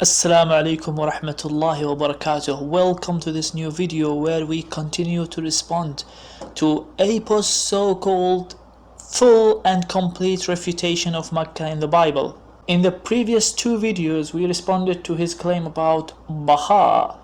Assalamu alaikum wa rahmatullahi wa barakatuh. Welcome to this new video where we continue to respond to Apost's so-called full and complete refutation of Mecca in the Bible. In the previous two videos, we responded to his claim about Baha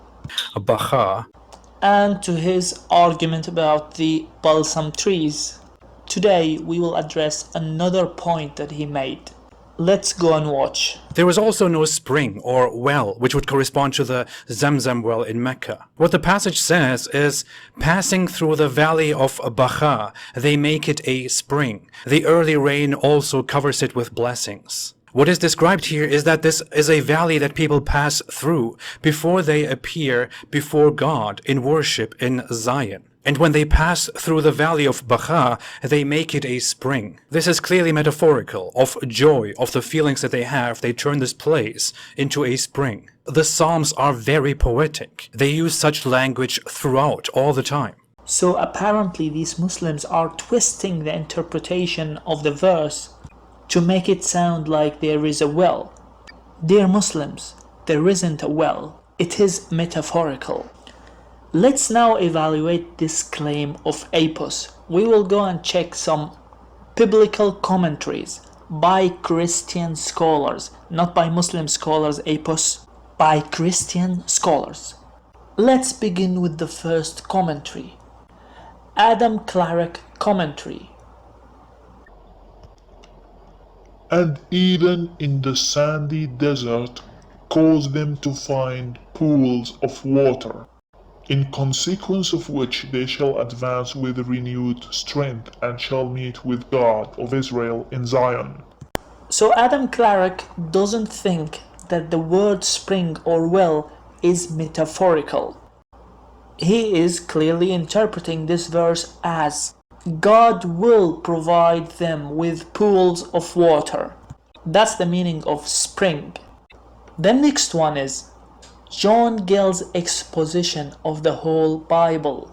and to his argument about the balsam trees. Today, we will address another point that he made. Let's go and watch. There was also no spring or well, which would correspond to the Zamzam well in Mecca. What the passage says is, passing through the valley of Baha, they make it a spring. The early rain also covers it with blessings. What is described here is that this is a valley that people pass through before they appear before God in worship in Zion. And when they pass through the valley of Baha, they make it a spring. This is clearly metaphorical of joy, of the feelings that they have. They turn this place into a spring. The Psalms are very poetic. They use such language throughout, all the time. So apparently these Muslims are twisting the interpretation of the verse to make it sound like there is a well. Dear Muslims, there isn't a well. It is metaphorical. Let's now evaluate this claim of Apos. We will go and check some biblical commentaries by Christian scholars, not by Muslim scholars, Apos, by Christian scholars. Let's begin with the first commentary. Adam Clarke commentary. And even in the sandy desert cause them to find pools of water, in consequence of which they shall advance with renewed strength and shall meet with God of Israel in Zion. So Adam Clarke doesn't think that the word spring or well is metaphorical. He is clearly interpreting this verse as God will provide them with pools of water. That's the meaning of spring. The next one is John Gill's exposition of the whole Bible.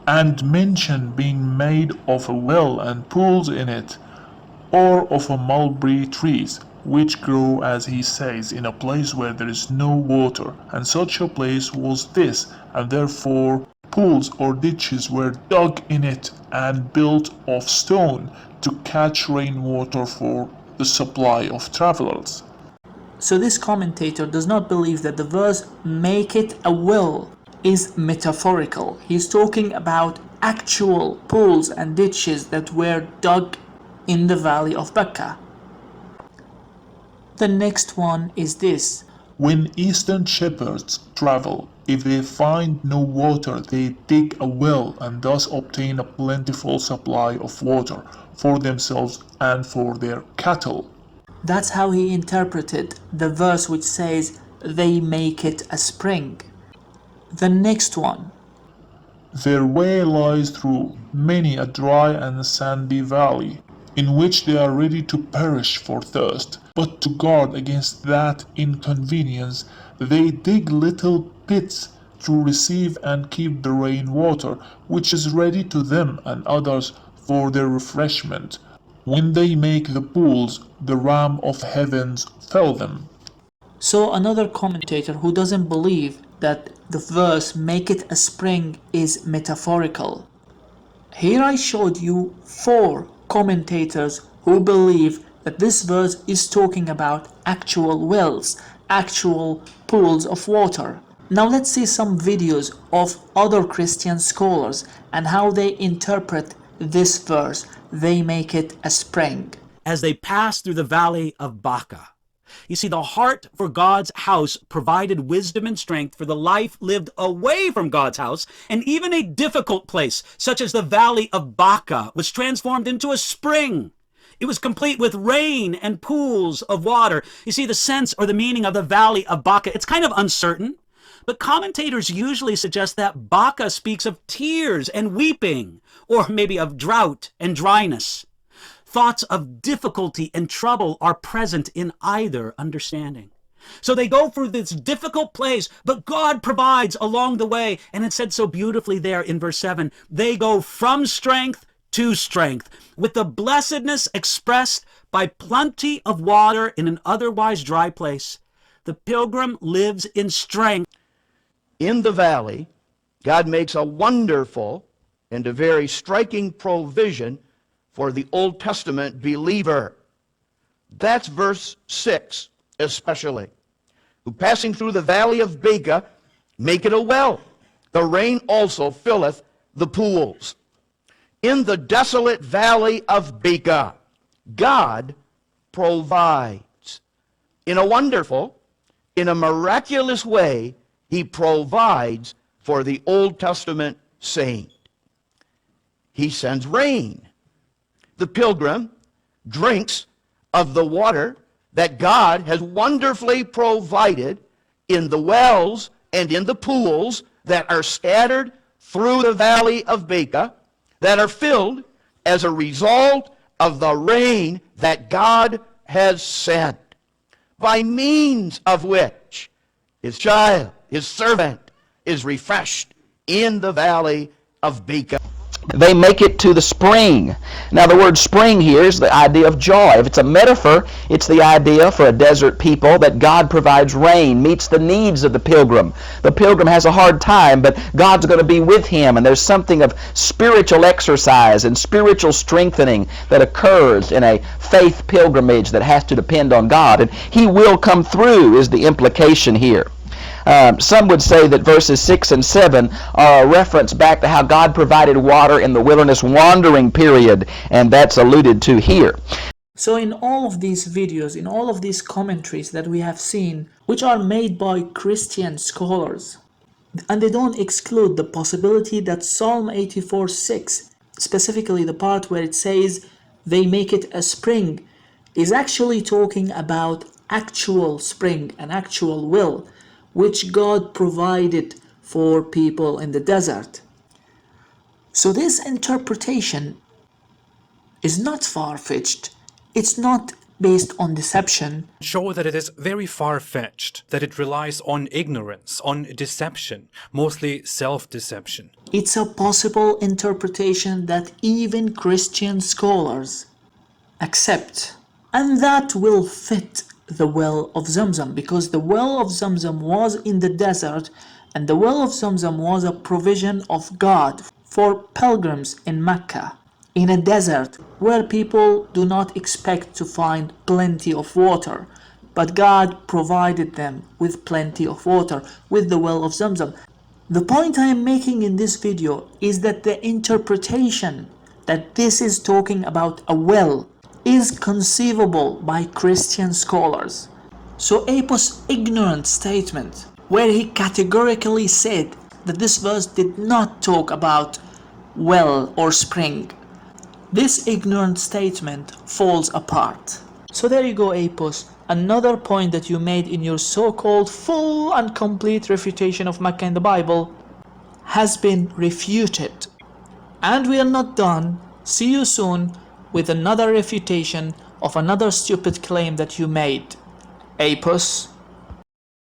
And mention being made of a well and pools in it, or of a mulberry trees, which grow, as he says, in a place where there is no water, and such a place was this, and therefore pools or ditches were dug in it and built of stone to catch rainwater for the supply of travelers. So this commentator does not believe that the verse make it a well is metaphorical. He's talking about actual pools and ditches that were dug in the valley of Mecca. The next one is this. When eastern shepherds travel, if they find no water, they dig a well and thus obtain a plentiful supply of water for themselves and for their cattle. That's how he interpreted the verse which says they make it a spring. The next one. Their way lies through many a dry and sandy valley, in which they are ready to perish for thirst. But to guard against that inconvenience, they dig little pits to receive and keep the rain water, which is ready to them and others for their refreshment. When they make the pools, the ram of heavens fell them. So another commentator who doesn't believe that the verse make it a spring is metaphorical. Here I showed you 4 commentators who believe that this verse is talking about actual wells, actual pools of water. Now let's see some videos of other Christian scholars and how they interpret this verse. They make it a spring. As they pass through the valley of Baca. You see, the heart for God's house provided wisdom and strength for the life lived away from God's house, and even a difficult place, such as the valley of Baca, was transformed into a spring. It was complete with rain and pools of water. You see, the sense or the meaning of the valley of Baca, it's kind of uncertain, but commentators usually suggest that Baca speaks of tears and weeping, or maybe of drought and dryness. Thoughts of difficulty and trouble are present in either understanding. So they go through this difficult place, but God provides along the way. And it said so beautifully there in verse 7, they go from strength to strength, with the blessedness expressed by plenty of water in an otherwise dry place. The pilgrim lives in strength. In the valley, God makes a wonderful and a very striking provision for the Old Testament believer. That's verse 6 especially. Who passing through the valley of Baca make it a well. The rain also filleth the pools. In the desolate valley of Baca, God provides. In a wonderful, in a miraculous way, he provides for the Old Testament saint. He sends rain. The pilgrim drinks of the water that God has wonderfully provided in the wells and in the pools that are scattered through the valley of Baca, that are filled as a result of the rain that God has sent, by means of which his child, his servant, is refreshed in the valley of Baca. They make it to the spring. Now the word spring here is the idea of joy. If it's a metaphor, it's the idea for a desert people that God provides rain, meets the needs of the pilgrim. The pilgrim has a hard time, but God's going to be with him, and there's something of spiritual exercise and spiritual strengthening that occurs in a faith pilgrimage that has to depend on God, and he will come through is the implication here. Some would say that verses 6 and 7 are a reference back to how God provided water in the wilderness wandering period, and that's alluded to here. So in all of these videos, in all of these commentaries that we have seen, which are made by Christian scholars, and they don't exclude the possibility that Psalm 84:6, specifically the part where it says they make it a spring, is actually talking about actual spring, an actual well, which God provided for people in the desert. So this interpretation is not far-fetched. It's not based on deception. Show that it is very far-fetched, that it relies on ignorance, on deception, mostly self-deception. It's a possible interpretation that even Christian scholars accept, and that will fit the well of Zamzam, because the well of Zamzam was in the desert, and the well of Zamzam was a provision of God for pilgrims in Mecca, in a desert where people do not expect to find plenty of water, but God provided them with plenty of water with the well of Zamzam. The point I am making in this video is that the interpretation that this is talking about a well is conceivable by Christian scholars. So Apost's ignorant statement, where he categorically said that this verse did not talk about well or spring, this ignorant statement falls apart. So there you go, Apost. Another point that you made in your so-called full and complete refutation of Mecca in the Bible has been refuted. And we are not done. See you soon with another refutation of another stupid claim that you made. Apos.